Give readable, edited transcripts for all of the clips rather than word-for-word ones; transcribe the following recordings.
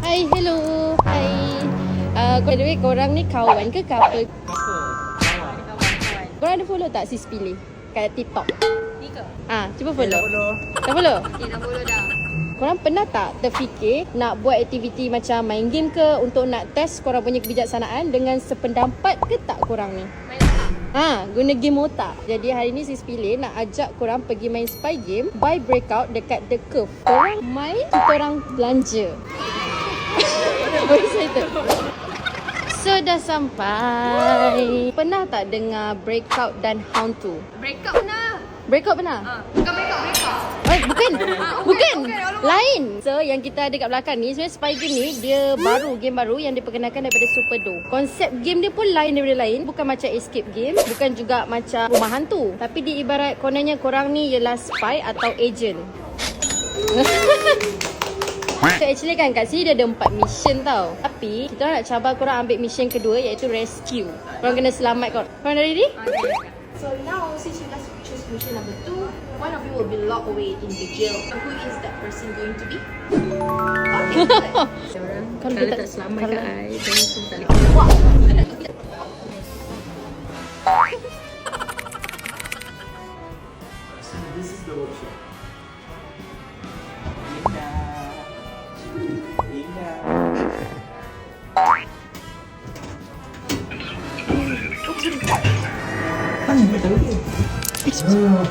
Hai, hello. Hai. By the way, korang ni kawan ke couple? Korang ada follow tak Sis Pilih kat TikTok? Ni ke? Cuba follow. Dah follow? Okay, dah follow dah. Korang pernah tak terfikir nak buat aktiviti macam main game ke untuk nak test korang punya kebijaksanaan dengan sependapat ke tak korang ni? Main otak. Guna game otak. Jadi hari ni Sis Pilih nak ajak korang pergi main spy game by breakout dekat The Curve. Korang main, kita orang belanja. Oh, excited. So dah sampai. Pernah tak dengar breakout dan hound tu? Breakout pernah. Breakout pernah? Bukan breakout. Bukan. Bukan. Lain. So yang kita ada kat belakang ni sebenarnya spy game ni dia game baru yang diperkenalkan daripada Superdo. Konsep game dia pun lain daripada lain. Bukan macam escape game, bukan juga macam rumah hantu. Tapi dia ibarat kononnya korang ni ialah spy atau agent. So actually kan kat sini dia ada 4 mission tau. Tapi kita nak cabar korang ambil mission kedua iaitu rescue. Korang kena selamat korang. Korang dah ready? So now, since you guys choose mission number 2, one of you will be locked away in the jail. Who is that person going to be? Okay, good. Kalau dia tak selamat kat I, then semua tak boleh. Wah. So this is the workshop.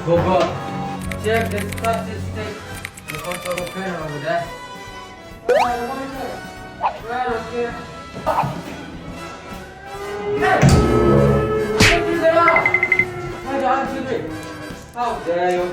Forgot. Check the starter stick. The control panel over there. Well, okay. How dare you?